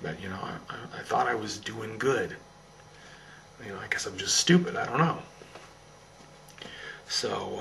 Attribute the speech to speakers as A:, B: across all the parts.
A: But, you know, I thought I was doing good. You know, I guess I'm just stupid. I don't know. So,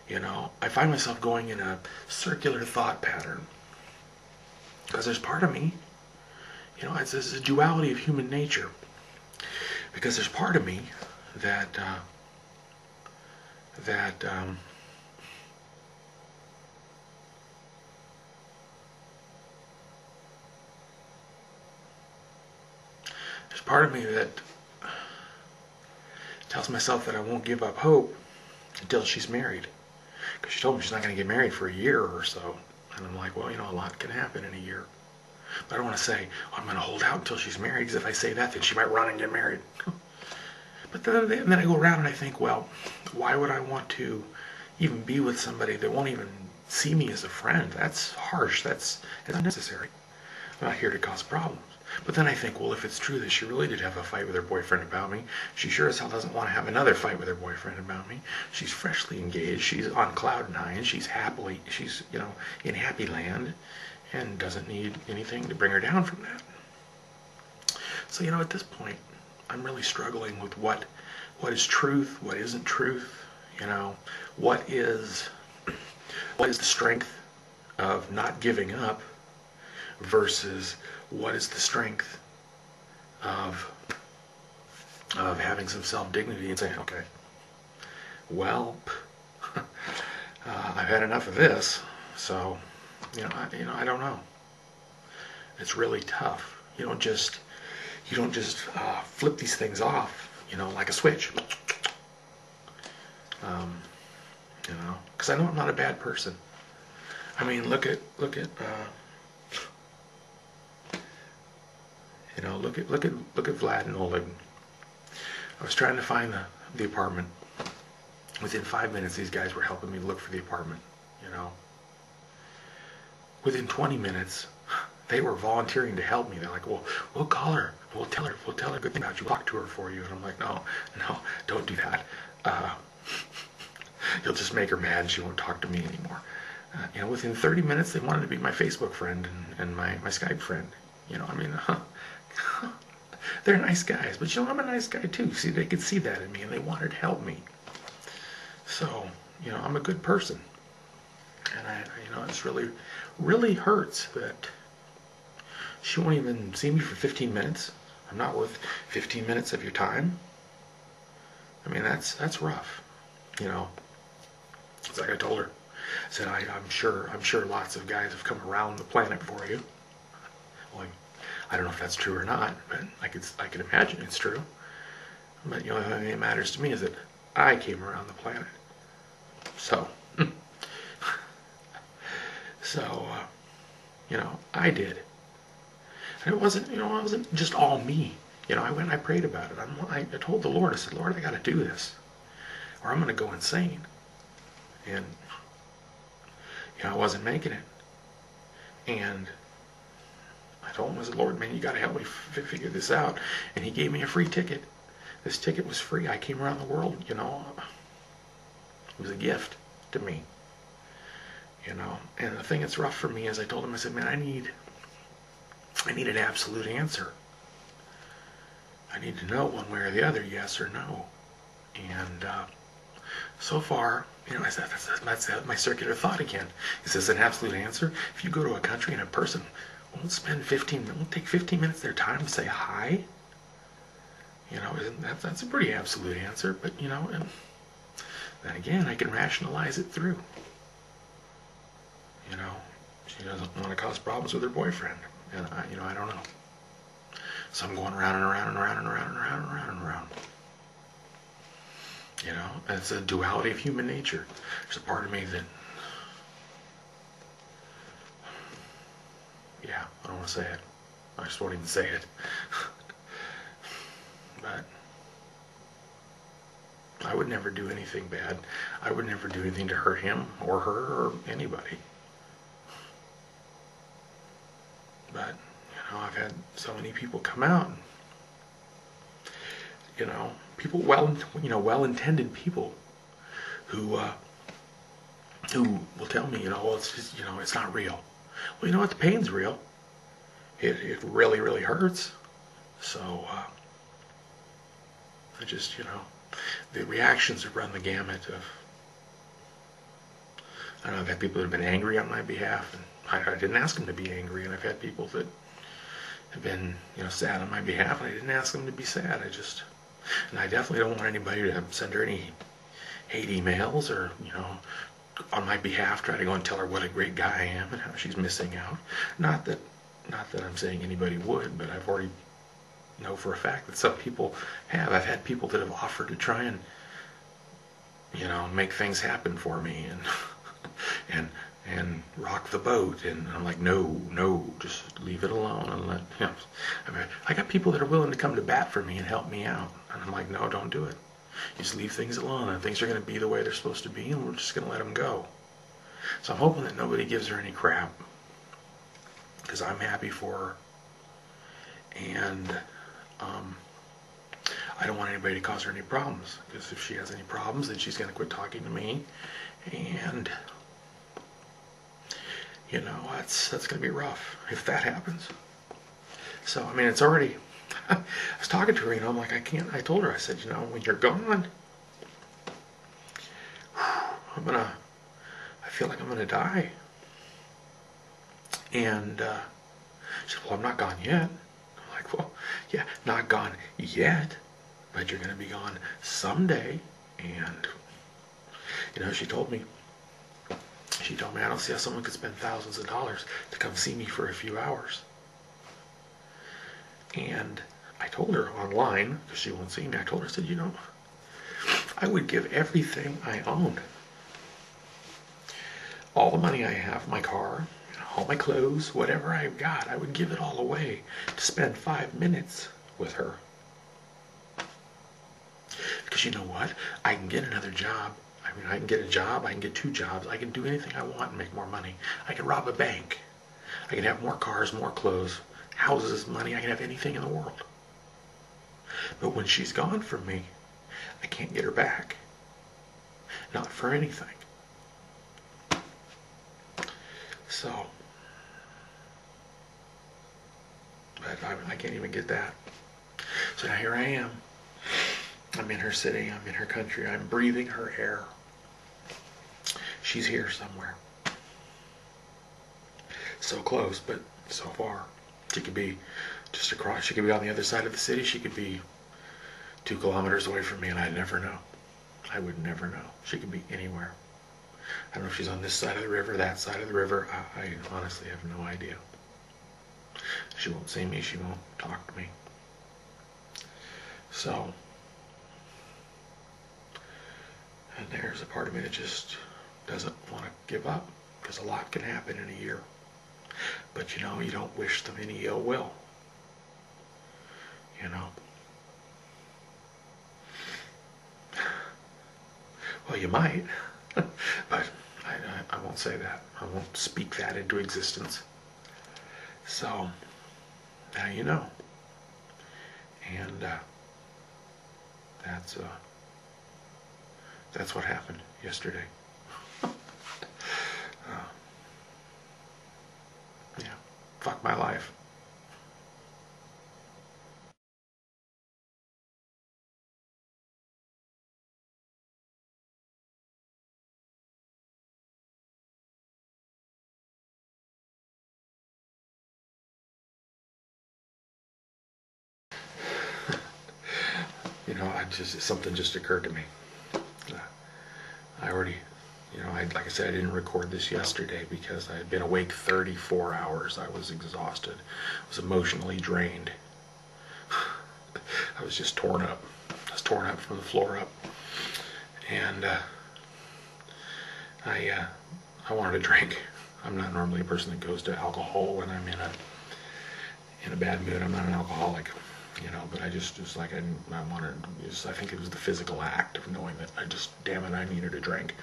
A: you know, I find myself going in a circular thought pattern. Because there's part of me, you know, it's a duality of human nature. Because there's part of me that there's part of me that tells myself that I won't give up hope until she's married. Because she told me she's not going to get married for a year or so. And I'm like, well, you know, a lot can happen in a year. But I don't want to say, oh, I'm going to hold out until she's married, because if I say that, then she might run and get married. But then I go around and I think, well, why would I want to even be with somebody that won't even see me as a friend? That's harsh. That's unnecessary. I'm not here to cause problems. But then I think, well, if it's true that she really did have a fight with her boyfriend about me, she sure as hell doesn't want to have another fight with her boyfriend about me. She's freshly engaged. She's on cloud nine. She's you know, in happy land, and doesn't need anything to bring her down from that. So, you know, at this point, I'm really struggling with what is truth, what isn't truth. You know, what is the strength of not giving up versus what is the strength of having some self-dignity and saying, okay, well, I've had enough of this, so I don't know. It's really tough. You don't just flip these things off, you know, like a switch. You know, because I know I'm not a bad person. I mean, look at Vlad and Oleg. I was trying to find the apartment. Within 5 minutes, these guys were helping me look for the apartment. You know, within 20 minutes, they were volunteering to help me. They're like, "Well, we'll call her. We'll tell her a good thing about you. We'll talk to her for you." And I'm like, "No, don't do that. You'll just make her mad, and she won't talk to me anymore." You know, within 30 minutes, they wanted to be my Facebook friend and my Skype friend. You know, I mean, they're nice guys, but you know, I'm a nice guy too. See, they could see that in me, and they wanted to help me. So, you know, I'm a good person, and you know, it's really hurts that she won't even see me for 15 minutes. I'm not worth 15 minutes of your time. I mean, that's rough. You know, it's like I told her. I said, I'm sure lots of guys have come around the planet for you. Well, I don't know if that's true or not, but I could imagine it's true. But, you know, the only thing that matters to me is that I came around the planet. So, you know, I did. And it wasn't just all me. You know, I went and I prayed about it. I told the Lord, I said, Lord, I got to do this, or I'm going to go insane. And, you know, I wasn't making it. And I told him, I said, Lord, man, you got to help me figure this out. And he gave me a free ticket. This ticket was free. I came around the world, you know. It was a gift to me. You know, and the thing that's rough for me is I told him, I said, man, I need an absolute answer. I need to know one way or the other, yes or no. And so far, you know, I said, that's my circular thought again. Is this an absolute answer? If you go to a country and a person won't take 15 minutes of their time to say hi, you know, that's a pretty absolute answer. But, you know, and then again, I can rationalize it through. You know, she doesn't want to cause problems with her boyfriend. And, I don't know. So I'm going around and around and around and around and around and around and around. You know, it's a duality of human nature. There's a part of me that, yeah, I don't want to say it. I just won't even say it. But I would never do anything bad. I would never do anything to hurt him or her or anybody. But, you know, I've had so many people come out, and, you know, people, well-intended people who will tell me, you know, well, it's just, you know, it's not real. Well, you know what? The pain's real. it really, really hurts. So I just, the reactions have run the gamut of, I don't know, I've had people that have been angry on my behalf, and I didn't ask them to be angry, and I've had people that have been, sad on my behalf, and I didn't ask them to be sad. And I definitely don't want anybody to send her any hate emails or, on my behalf try to go and tell her what a great guy I am and how she's missing out. Not that I'm saying anybody would, but I've already know for a fact that some people have. I've had people that have offered to try and, make things happen for me and rock the boat, and I'm like, no, just leave it alone and let, I got people that are willing to come to bat for me and help me out, and I'm like, no, don't do it. You just leave things alone, and things are going to be the way they're supposed to be, and we're just going to let them go. So I'm hoping that nobody gives her any crap, because I'm happy for her, and I don't want anybody to cause her any problems, because if she has any problems, then she's going to quit talking to me, and that's going to be rough if that happens. So I mean, it's already, I was talking to her, I'm like, I told her, I said, when you're gone, I feel like I'm gonna die. And she said, well, I'm not gone yet. I'm like, well, yeah, not gone yet, but you're gonna be gone someday. And she told me, I don't see how someone could spend thousands of dollars to come see me for a few hours. And I told her online, because she won't see me, I told her, I said, I would give everything I owned, all the money I have, my car, all my clothes, whatever I've got, I would give it all away to spend 5 minutes with her. Because you know what? I can get another job. I can get a job, I can get 2 jobs, I can do anything I want and make more money. I can rob a bank. I can have more cars, more clothes, houses, money, I can have anything in the world. But when she's gone from me, I can't get her back. Not for anything. So, but I can't even get that. So now here I am. I'm in her city, I'm in her country, I'm breathing her air. She's here somewhere. So close, but so far. She could be just across, she could be on the other side of the city, she could be 2 kilometers away from me, and I'd never know. I would never know. She could be anywhere. I don't know if she's on this side of the river, that side of the river. I honestly have no idea. She won't see me, she won't talk to me. So, and there's a part of me that just doesn't want to give up, because a lot can happen in a year. But you don't wish them any ill will. Well, you might, but I won't say that. I won't speak that into existence. So, now you know. And that's what happened yesterday. Yeah, fuck my life. Something just occurred to me. I already, like I said, I didn't record this yesterday because I had been awake 34 hours. I was exhausted. I was emotionally drained. I was just torn up. I was torn up from the floor up. And I wanted a drink. I'm not normally a person that goes to alcohol when I'm in a bad mood. I'm not an alcoholic. But I just I think it was the physical act of knowing that damn it, I needed a drink.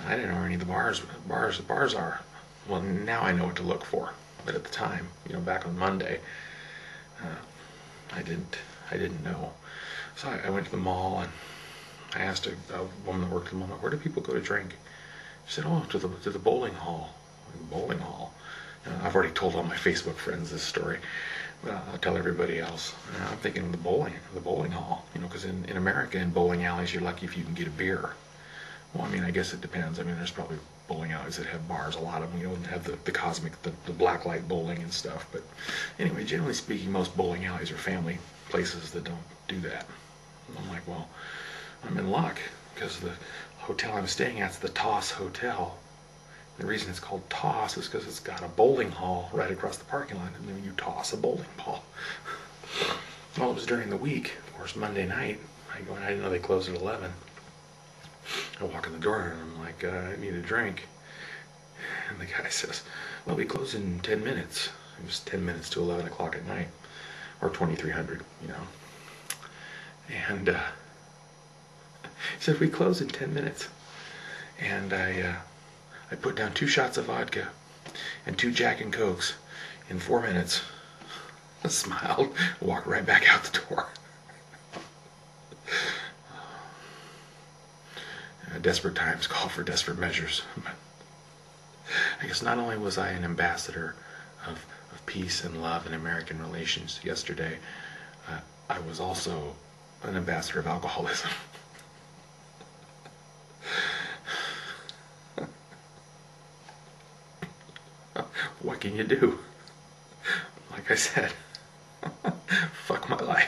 A: I didn't know where any of the bars are. Well, now I know what to look for. But at the time, back on Monday, I didn't know. So I went to the mall and I asked a woman that worked at the mall, where do people go to drink? She said, oh, to the bowling hall. Bowling hall? I've already told all my Facebook friends this story. I'll tell everybody else. I'm thinking of the bowling hall. Because in America, in bowling alleys, you're lucky if you can get a beer. Well, I mean, I guess it depends. I mean, there's probably bowling alleys that have bars. A lot of them, have the cosmic, the black light bowling and stuff. But anyway, generally speaking, most bowling alleys are family places that don't do that. And I'm like, well, I'm in luck because the hotel I'm staying at's the Toss Hotel. The reason it's called Toss is because it's got a bowling hall right across the parking lot, and then you toss a bowling ball. Well, it was during the week. Of course, Monday night, I go in. I didn't know they closed at 11. I walk in the door and I'm like, I need a drink. And the guy says, well, we close in 10 minutes. It was 10 minutes to 11 o'clock at night, or 2300, And he said, we close in 10 minutes. And I put down 2 shots of vodka and 2 Jack and Cokes in 4 minutes. I smiled, walked right back out the door. Desperate times call for desperate measures. But I guess not only was I an ambassador of peace and love and American relations yesterday, I was also an ambassador of alcoholism. What can you do? Like I said, fuck my life.